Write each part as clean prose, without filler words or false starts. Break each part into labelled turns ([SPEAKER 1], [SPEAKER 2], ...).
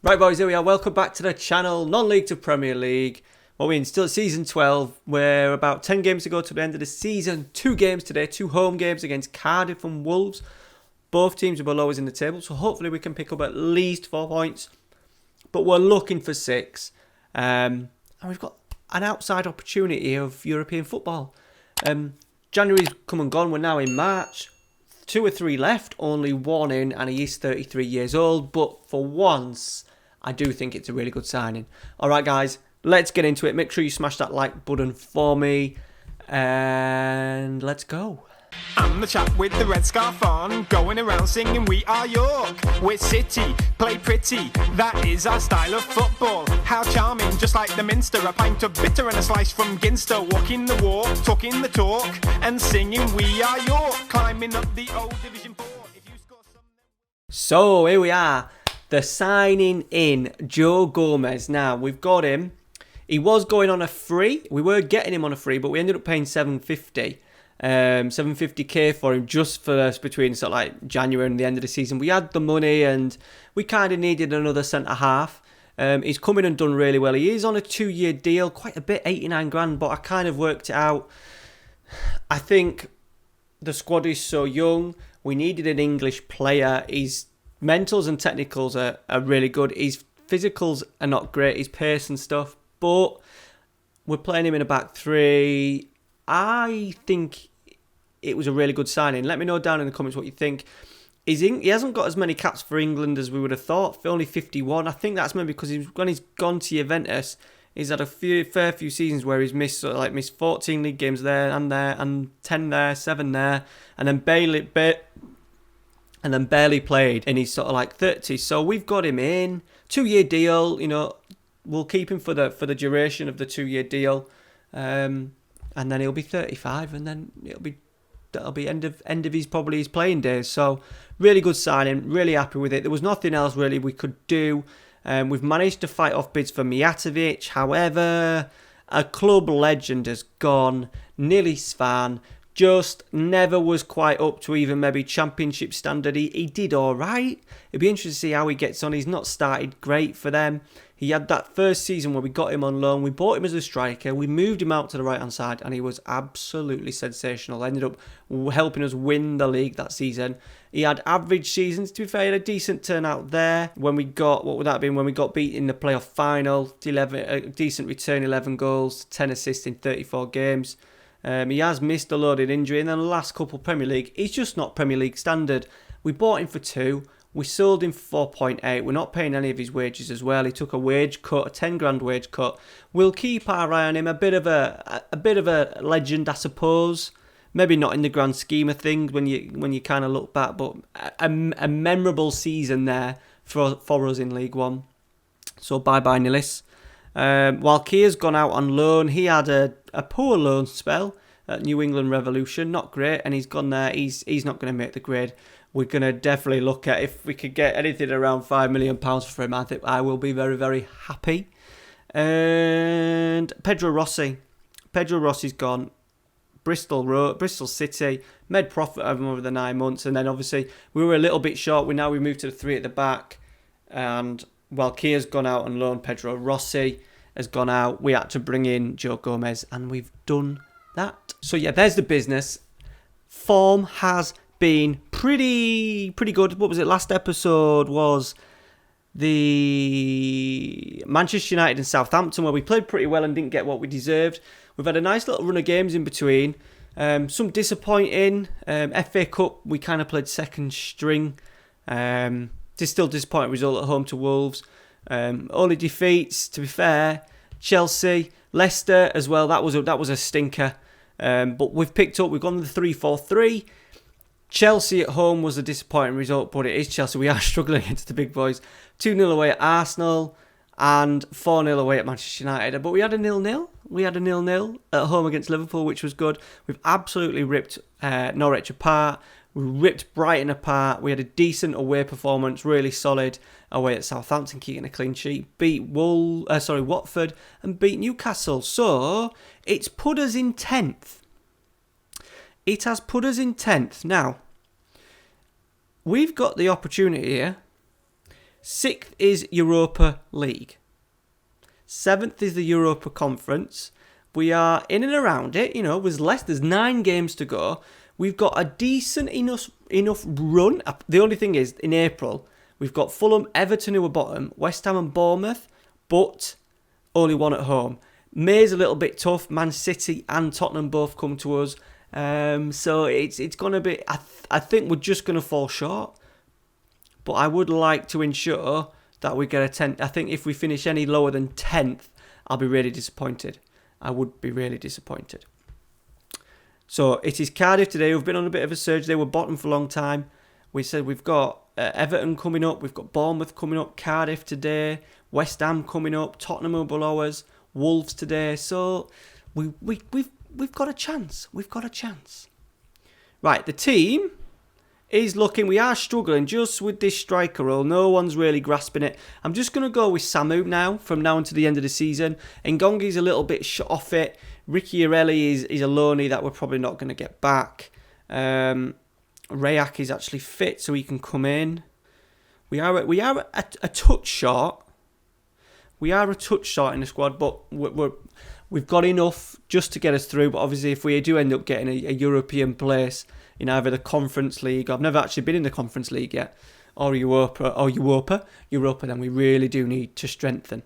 [SPEAKER 1] Right, boys, here we are. Welcome back to the channel. Non-league to Premier League. Well, we're still at season 12. We're about 10 games to go to the end of the season. 2 games today, 2 home games against Cardiff and Wolves. Both teams are below us in the table, so hopefully we can pick up at least 4 points. But we're looking for 6. And we've got an outside opportunity of European football. January's come and gone. We're now in March. 2 or 3 left, only 1 in, and he is 33 years old. But for once, I do think it's a really good signing. All right, guys, let's get into it. Make sure you smash that like button for me, and let's go.
[SPEAKER 2] I'm the chap with the red scarf on, going around singing we are York. We're City, play pretty, that is our style of football. How charming, just like the Minster, a pint of bitter and a slice from Ginster. Walking the walk, talking the talk, and singing we are York. Climbing up the old Division 4. If you score some...
[SPEAKER 1] So here we are, the signing in, Joe Gomez. Now we've got him. He was going on a free. We were getting him on a free, but we ended up paying $750. 750k for him just for us between sort of like January and the end of the season. We had the money and we kind of needed another centre half. He's come in and done really well. He is on a 2-year deal, quite a bit, 89 grand, but I kind of worked it out. I think the squad is so young. We needed an English player. His mentals and technicals are really good. His physicals are not great, his pace and stuff, but we're playing him in a back 3. I think it was a really good signing. Let me know down in the comments what you think. He hasn't got as many caps for England as we would have thought. Only 51. I think that's maybe because when he's gone to Juventus, he's had a fair few seasons where he's missed 14 league games there, and 10 there, 7 there, and then barely played in his sort of like 30s. So we've got him in 2-year deal. You know, we'll keep him for the duration of the 2-year deal. And then he'll be 35, and then that'll be end of his playing days. So really good signing, really happy with it. There was nothing else really we could do. We've managed to fight off bids for Mijatovic. However, a club legend has gone. Nili Svan just never was quite up to even maybe championship standard. He did all right. It'd be interesting to see how he gets on. He's not started great for them. He had that first season where we got him on loan. We bought him as a striker. We moved him out to the right-hand side, and he was absolutely sensational. Ended up helping us win the league that season. He had average seasons. To be fair, he had a decent turnout there. When we got, what would that have been? When we got beat in the playoff final, a decent return, 11 goals, 10 assists in 34 games. He has missed a load in injury, and then the last couple Premier League, he's just not Premier League standard. We bought him for 2. We sold him for 4.8. We're not paying any of his wages as well. He took a wage cut, a 10 grand wage cut. We'll keep our eye on him. A bit of a legend, I suppose. Maybe not in the grand scheme of things when you kind of look back, but a memorable season there for us in League One. So bye Nilis. While Kia's gone out on loan, he had a poor loan spell at New England Revolution, not great, and he's gone there. He's not going to make the grade. We're going to definitely look at if we could get anything around £5 million for him. I think I will be very, very happy. And Pedro Rossi's gone. Bristol City made profit of him over the 9 months, and then obviously we were a little bit short. We moved to the 3 at the back, and while Kia's gone out on loan, Pedro Rossi has gone out. We had to bring in Joe Gomez, and we've done that. So yeah, there's the business. Form has been pretty good. What was it? Last episode was the Manchester United and Southampton, where we played pretty well and didn't get what we deserved. We've had a nice little run of games in between. Some disappointing. FA Cup, we kind of played second string. Still disappointing result at home to Wolves. Only defeats, to be fair. Chelsea, Leicester as well. That was a stinker. But we've picked up. We've gone the 3-4-3. Chelsea at home was a disappointing result, but it is Chelsea. We are struggling against the big boys. 2-0 away at Arsenal and 4-0 away at Manchester United. But we had a 0-0. We had a 0-0 at home against Liverpool, which was good. We've absolutely ripped Norwich apart. We ripped Brighton apart. We had a decent away performance, really solid away at Southampton, keeping a clean sheet. Beat Watford and beat Newcastle. So it's put us in 10th. It has put us in 10th. Now, we've got the opportunity here. 6th is Europa League. 7th is the Europa Conference. We are in and around it. There's 9 games to go. We've got a decent enough run. The only thing is, in April, we've got Fulham, Everton who are bottom, West Ham and Bournemouth, but only one at home. May's a little bit tough. Man City and Tottenham both come to us. So it's going to be... I think we're just going to fall short. But I would like to ensure that we get a 10th. I think if we finish any lower than 10th, I'll be really disappointed. I would be really disappointed. So it is Cardiff today. We've been on a bit of a surge. They were bottom for a long time. We said we've got Everton coming up. We've got Bournemouth coming up. Cardiff today. West Ham coming up. Tottenham are below us. Wolves today. So we've got a chance. We've got a chance. Right, the team is looking... We are struggling just with this striker role. No one's really grasping it. I'm just going to go with Samu now, from now until the end of the season. Ngongi's a little bit shut off it. Ricky Arelli is a loanee that we're probably not going to get back. Rayak is actually fit, so he can come in. We are a touch short. We are a touch short in the squad, but we've got enough just to get us through. But obviously, if we do end up getting a European place in either the Conference League, I've never actually been in the Conference League yet, or Europa, then we really do need to strengthen.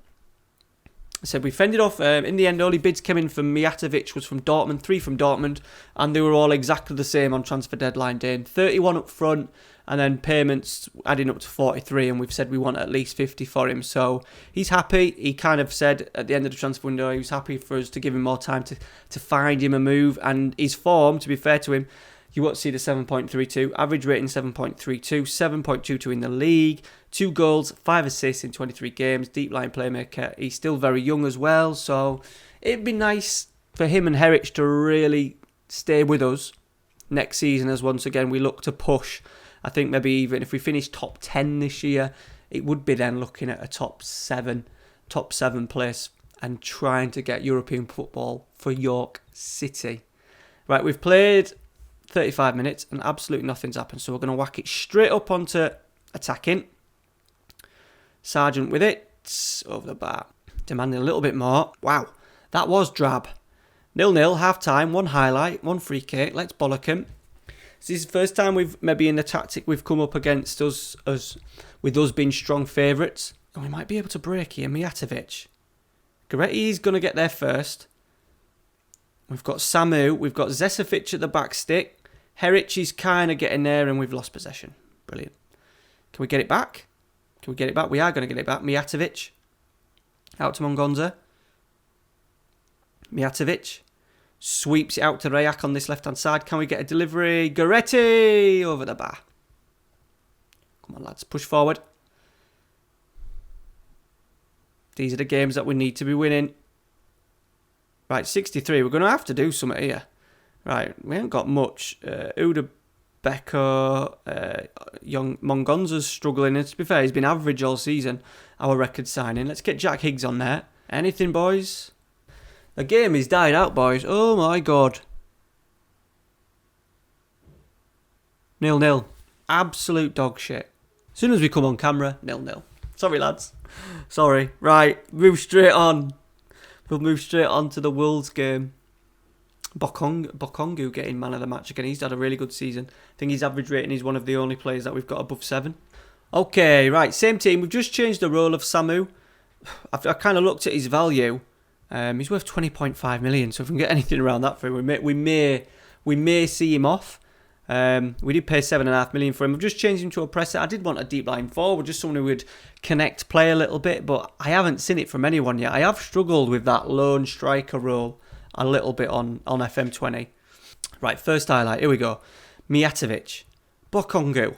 [SPEAKER 1] So we fended off, in the end, only bids came in from Mijatovic was from Dortmund, 3 from Dortmund, and they were all exactly the same on transfer deadline day. 31 up front, and then payments adding up to 43, and we've said we want at least 50 for him. So he's happy. He kind of said at the end of the transfer window he was happy for us to give him more time to find him a move, and his form, to be fair to him, you won't see the 7.32, average rating 7.32, 7.22 in the league, 2 goals, 5 assists in 23 games, deep line playmaker. He's still very young as well, so it'd be nice for him and Herich to really stay with us next season, as once again we look to push. I think maybe even if we finish top 10 this year, it would be then looking at a top 7 place and trying to get European football for York City. Right, we've played 35 minutes and absolutely nothing's happened, so we're going to whack it straight up onto attacking. Sargent with it, over the bar, demanding a little bit more. Wow, that was drab. 0-0, half-time, 1 highlight, 1 free kick. Let's bollock him. This is the first time we've maybe in the tactic we've come up against us with us being strong favourites. And we might be able to break here. Mijatovic. Goretti's going to get there first. We've got Samu. We've got Zesovic at the back stick. Herich is kind of getting there and we've lost possession. Brilliant. Can we get it back? Can we get it back? We are going to get it back. Mijatovic. Out to Mongonza. Mijatovic. Sweeps it out to Rayak on this left-hand side. Can we get a delivery? Goretti over the bar. Come on, lads. Push forward. These are the games that we need to be winning. Right, 63. We're going to have to do something here. Right, we haven't got much. Uda Becker, young Mongonza's struggling. And to be fair, he's been average all season. Our record signing. Let's get Jack Higgs on there. Anything, boys? The game is died out, boys. Oh my god. 0-0. Absolute dog shit. As soon as we come on camera, 0-0. Sorry, lads. Sorry. Right, move straight on. We'll move straight on to the Wolves game. Bokongu getting man of the match again. He's had a really good season. I think his average rating is one of the only players that we've got above 7. Okay, right, same team. We've just changed the role of Samu. I kind of looked at his value. He's worth 20.5 million. So if we can get anything around that for him, we may see him off. We did pay 7.5 million for him. I've just changed him to a presser. I did want a deep line forward, just someone who would connect play a little bit, but I haven't seen it from anyone yet. I have struggled with that lone striker role a little bit on FM20. Right, first highlight. Here we go. Mijatovic. Bokongu.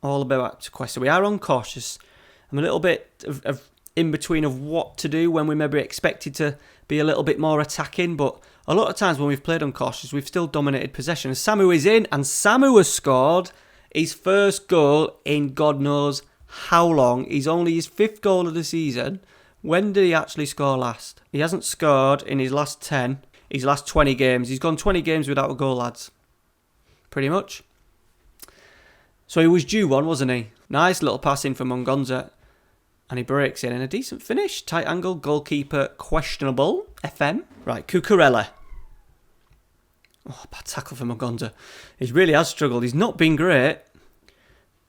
[SPEAKER 1] All about to question. We are uncautious. I'm a little bit of in between of what to do when we maybe expected to be a little bit more attacking, but a lot of times when we've played uncautious, we've still dominated possession. Samu is in, and Samu has scored his first goal in God knows how long. He's only his 5th goal of the season. When did he actually score last? He hasn't scored in his last 20 games. He's gone 20 games without a goal, lads. Pretty much. So he was due one, wasn't he? Nice little pass in from Mongonza. And he breaks in a decent finish. Tight angle, goalkeeper, questionable. FM. Right, Cucurella. Oh, bad tackle from Mongonza. He really has struggled. He's not been great.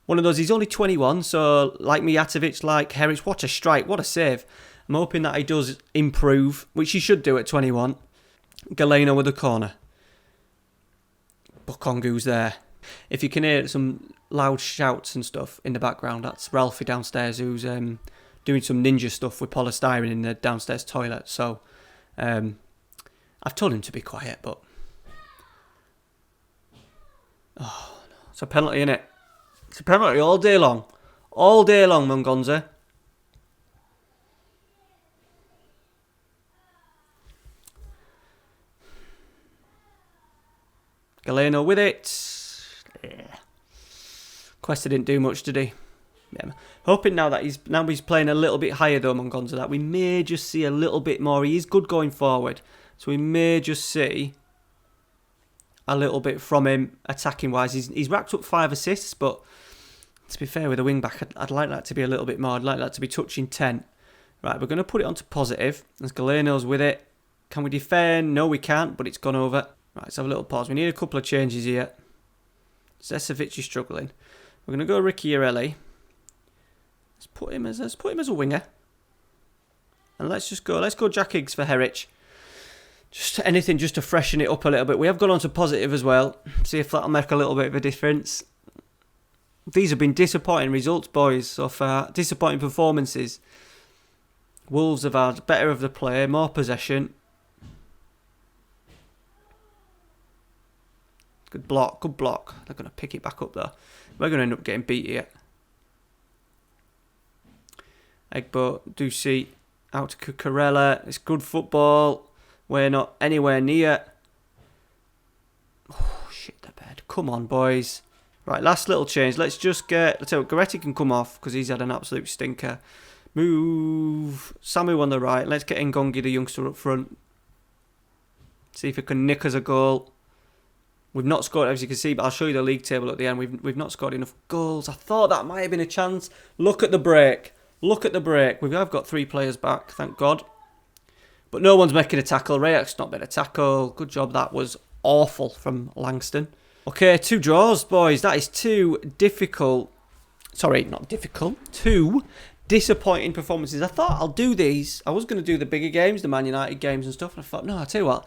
[SPEAKER 1] One of those, he's only 21, so like Mijatovic, like Herich, what a strike, what a save. I'm hoping that he does improve, which he should do at 21. Galeno with the corner. Bukongu's there. If you can hear some loud shouts and stuff in the background, that's Ralphie downstairs who's doing some ninja stuff with polystyrene in the downstairs toilet. So I've told him to be quiet, but... Oh, no. It's a penalty, innit? It's a penalty all day long. All day long, Mongonza. Galeno with it. Yeah. Cuesta didn't do much, did he? Yeah. Hoping now that he's playing a little bit higher though, Mongonza, that we may just see a little bit more. He is good going forward, so we may just see a little bit from him attacking wise. He's racked up 5 assists, but to be fair with the wing back, I'd like that to be a little bit more. I'd like that to be touching 10. Right, we're going to put it onto positive. As Galeno's with it. Can we defend? No, we can't, but it's gone over. Right, let's have a little pause. We need a couple of changes here. Zesevic is struggling. We're going to go Ricciarelli. Let's put him as a winger. And let's go Jack Higgs for Herich. Just anything just to freshen it up a little bit. We have gone on to positive as well. See if that'll make a little bit of a difference. These have been disappointing results, boys, so far. Disappointing performances. Wolves have had better of the play, more possession. Good block, good block. They're going to pick it back up though. We're going to end up getting beat here. Egbo, Ducey, out to Cucurella. It's good football. We're not anywhere near. Oh, shit the bed. Come on, boys. Right, last little change. Let's tell you what, Goretti can come off because he's had an absolute stinker. Move Samu on the right. Let's get Ngongi, the youngster, up front. See if he can nick us a goal. We've not scored, as you can see, but I'll show you the league table at the end. We've not scored enough goals. I thought that might have been a chance. Look at the break. Look at the break. I've got 3 players back, thank God. But no one's making a tackle. Rayak's not been a tackle. Good job. That was awful from Langston. Okay, 2 draws, boys. That is 2 difficult. Sorry, not difficult. 2 disappointing performances. I thought I'll do these. I was going to do the bigger games, the Man United games and stuff. And I thought, no, I'll tell you what.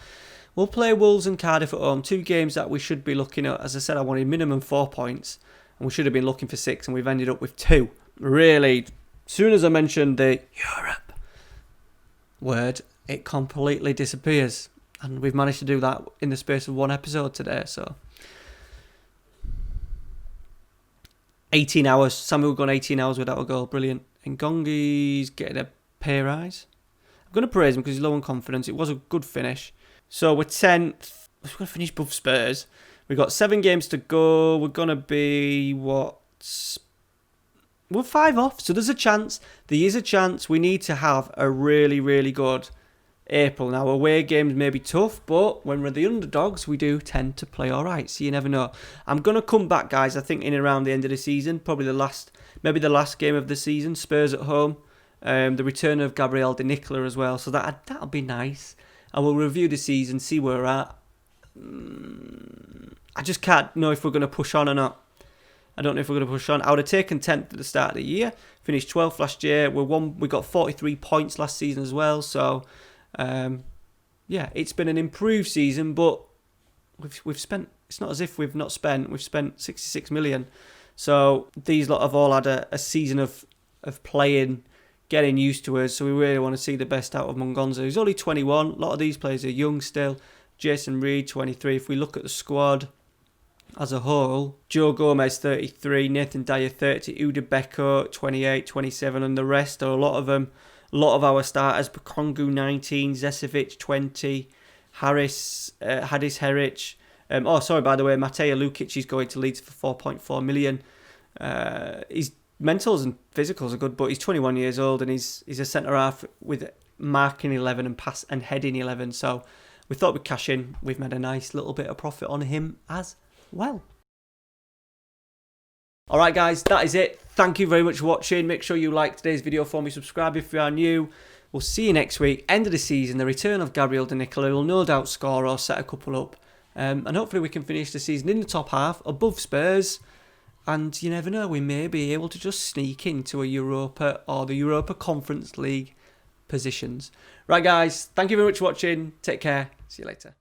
[SPEAKER 1] We'll play Wolves and Cardiff at home. 2 games that we should be looking at. As I said, I wanted minimum 4 points. And we should have been looking for 6. And we've ended up with 2. Really, as soon as I mentioned the Europe word, it completely disappears. And we've managed to do that in the space of 1 episode today. So 18 hours. Samuel gone 18 hours without a goal. Brilliant. Ngongi's getting a pay rise. I'm going to praise him because he's low on confidence. It was a good finish. So we're 10th. We're going to finish above Spurs. We've got 7 games to go. We're going to be, we're 5 off. So there's a chance. There is a chance. We need to have a really, really good April. Now, away games may be tough, but when we're the underdogs, we do tend to play all right. So you never know. I'm going to come back, guys, I think in and around the end of the season. Probably the last game of the season. Spurs at home. The return of Gabriel De Nicola as well. So that'll be nice. And we'll review the season, see where we're at. I just can't know if we're going to push on or not. I don't know if we're going to push on. I would have taken 10th at the start of the year. Finished 12th last year. We got 43 points last season as well. So, yeah, it's been an improved season. But we've spent... It's not as if we've not spent. We've spent 66 million. So these lot have all had a season of playing... getting used to us, so we really want to see the best out of Mongonza. He's only 21. A lot of these players are young still. Jason Reed, 23. If we look at the squad as a whole, Joe Gomez, 33. Nathan Dyer, 30. Uda Beko, 28, 27. And the rest are a lot of them. A lot of our starters. Bukongu, 19. Zesevic, 20. Hadis Herich. By the way, Mateo Lukic is going to Leeds for 4.4 million. He's mentals and physicals are good, but he's 21 years old and he's a centre half with marking 11 and pass and heading 11. So we thought we'd cash in. We've made a nice little bit of profit on him as well. Alright guys, that is it. Thank you very much for watching. Make sure you like today's video for me. Subscribe if you are new. We'll see you next week. End of the season, the return of Gabriel De Nicola will no doubt score or set a couple up. And hopefully we can finish the season in the top half, above Spurs. And you never know, we may be able to just sneak into a Europa or the Europa Conference League positions. Right guys, thank you very much for watching. Take care. See you later.